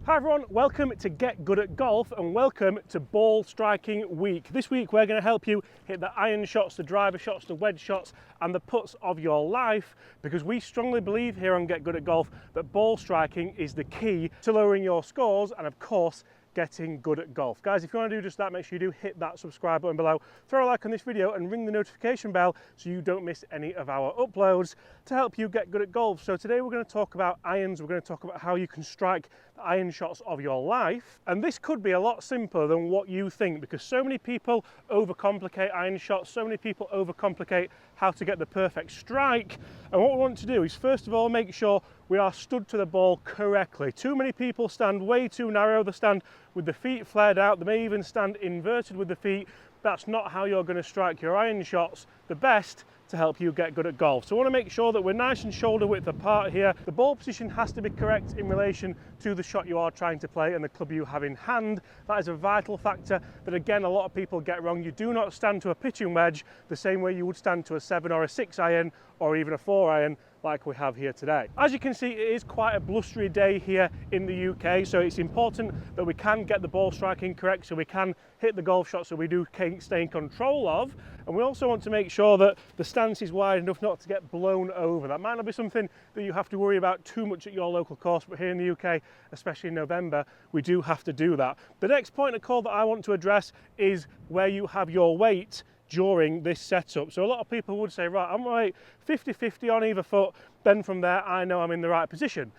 Hi everyone, welcome to Get Good at Golf and welcome to Ball Striking Week. This week we're going to help you hit the iron shots, the driver shots, the wedge shots and the putts of your life, because we strongly believe here on Get Good at Golf that ball striking is the key to lowering your scores and of course getting good at golf. Guys, if you want to do just that, make sure you do hit that subscribe button below, throw a like on this video and ring the notification bell so you don't miss any of our uploads to help you get good at golf. So today we're going to talk about irons, we're going to talk about how you can strike the iron shots of your life. And this could be a lot simpler than what you think, because so many people overcomplicate iron shots, so many people overcomplicate how to get the perfect strike. And what we want to do is first of all make sure we are stood to the ball correctly. Too many people stand way too narrow, they stand with the feet flared out, they may even stand inverted with the feet. That's not how you're going to strike your iron shots the best to help you get good at golf. So I want to make sure that we're nice and shoulder width apart here. The ball position has to be correct in relation to the shot you are trying to play and the club you have in hand. That is a vital factor that again a lot of people get wrong. You do not stand to a pitching wedge the same way you would stand to a 7 or a 6 iron or even a 4 iron like we have here today. As you can see, it is quite a blustery day here in the UK, so it's important that we can get the ball striking correct so we can hit the golf shots that we do stay in control of. And we also want to make sure that the stance is wide enough not to get blown over. That might not be something that you have to worry about too much at your local course, but here in the UK, especially in November, we do have to do that. The next point of call that I want to address is where you have your weight during this setup. So a lot of people would say, right, I'm right 50-50 on either foot, then from there I know I'm in the right position.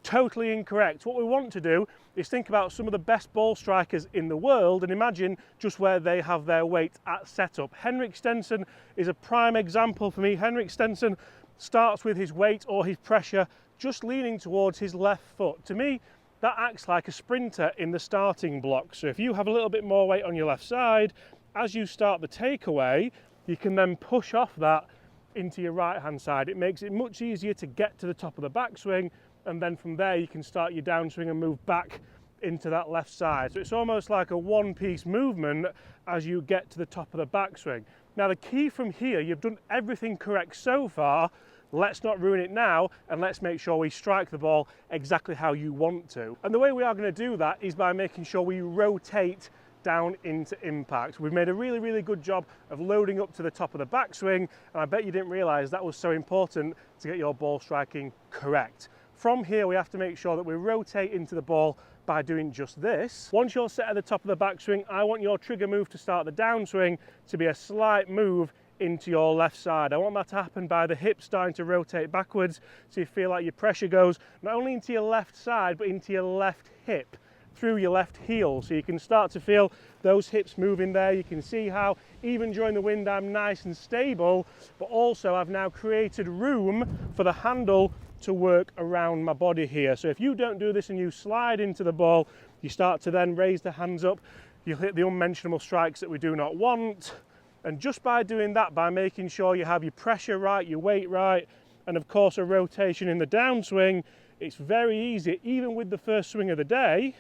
Totally incorrect. What we want to do is think about some of the best ball strikers in the world and imagine just where they have their weight at setup. Henrik Stenson is a prime example for me. Henrik Stenson starts with his weight or his pressure just leaning towards his left foot. To me, that acts like a sprinter in the starting block. So if you have a little bit more weight on your left side, as you start the takeaway, you can then push off that into your right hand side. It makes it much easier to get to the top of the backswing, and then from there you can start your downswing and move back into that left side. So it's almost like a one-piece movement as you get to the top of the backswing. Now the key from here, you've done everything correct so far. Let's not ruin it now, and let's make sure we strike the ball exactly how you want to. And the way we are going to do that is by making sure we rotate down into impact. We've made a really good job of loading up to the top of the backswing, and I bet you didn't realize that was so important to get your ball striking correct. From here we have to make sure that we rotate into the ball by doing just this. Once you're set at the top of the backswing, I want your trigger move to start the downswing to be a slight move into your left side. I want that to happen by the hips starting to rotate backwards, so you feel like your pressure goes not only into your left side but into your left hip, through your left heel, so you can start to feel those hips moving there. You can see how even during the wind I'm nice and stable, but also I've now created room for the handle to work around my body here. So if you don't do this and you slide into the ball, you start to then raise the hands up, you'll hit the unmentionable strikes that we do not want. And just by doing that, by making sure you have your pressure right, your weight right, and of course a rotation in the downswing, it's very easy, even with the first swing of the day,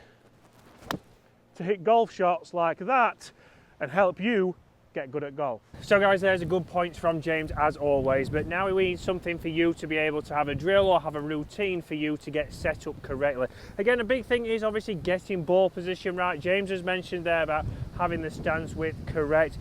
to hit golf shots like that and help you get good at golf. So guys, there's a good point from James as always, but now we need something for you to be able to have a drill or have a routine for you to get set up correctly. Again, a big thing is obviously getting ball position right. James has mentioned there about having the stance width correct,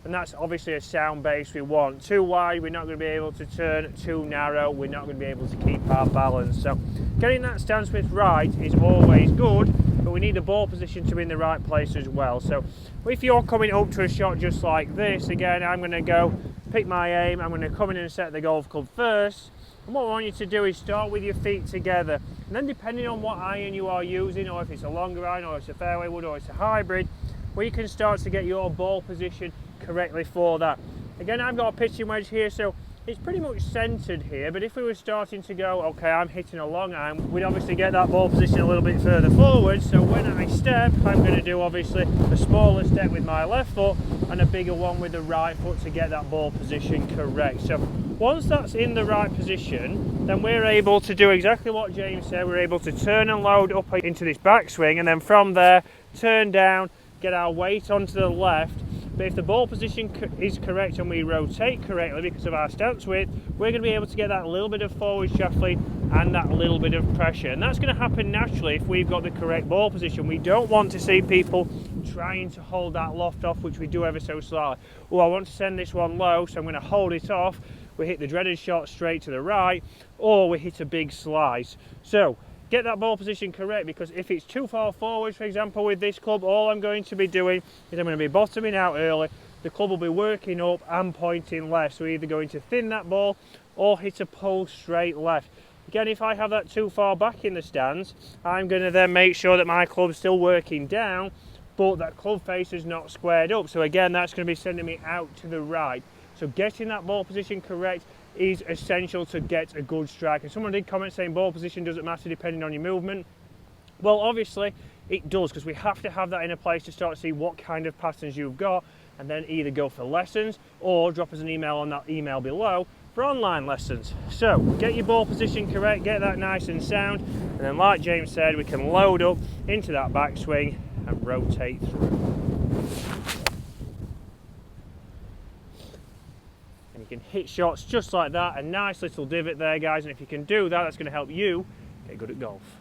and that's obviously a sound base we want. Too wide, we're not going to be able to turn. Too narrow, we're not going to be able to keep our balance. So getting that stance width right is always good, but we need the ball position to be in the right place as well. So if you're coming up to a shot just like this, again, I'm going to go pick my aim, I'm going to come in and set the golf club first. And what I want you to do is start with your feet together, and then depending on what iron you are using, or if it's a longer iron, or it's a fairway wood, or it's a hybrid, we can start to get your ball position correctly for that. Again, I've got a pitching wedge here, so it's pretty much centered here, but if we were starting to go, okay, I'm hitting a long iron, we'd obviously get that ball position a little bit further forward. So when I step, I'm going to do obviously a smaller step with my left foot and a bigger one with the right foot to get that ball position correct. So once that's in the right position, then we're able to do exactly what James said. We're able to turn and load up into this backswing, and then from there turn down, get our weight onto the left, But if the ball position is correct and we rotate correctly because of our stance width, we're going to be able to get that little bit of forward shaft lead and that little bit of pressure. And that's going to happen naturally if we've got the correct ball position. We don't want to see people trying to hold that loft off, which we do ever so slightly. Oh, I want to send this one low, so I'm going to hold it off. We hit the dreaded shot straight to the right, or we hit a big slice. So get that ball position correct, because if it's too far forward, for example, with this club, all I'm going to be doing is I'm going to be bottoming out early. The club will be working up and pointing left. So we're either going to thin that ball or hit a pull straight left. Again, if I have that too far back in the stands, I'm going to then make sure that my club's still working down, but that club face is not squared up. So again, that's going to be sending me out to the right. So getting that ball position correct is essential to get a good strike. And someone did comment saying ball position doesn't matter depending on your movement. Well, obviously it does, because we have to have that in a place to start to see what kind of patterns you've got, and then either go for lessons or drop us an email on that email below for online lessons. So get your ball position correct, get that nice and sound, and then like James said, we can load up into that backswing and rotate through. And you can hit shots just like that, a nice little divot there, guys, and if you can do that, that's going to help you get good at golf.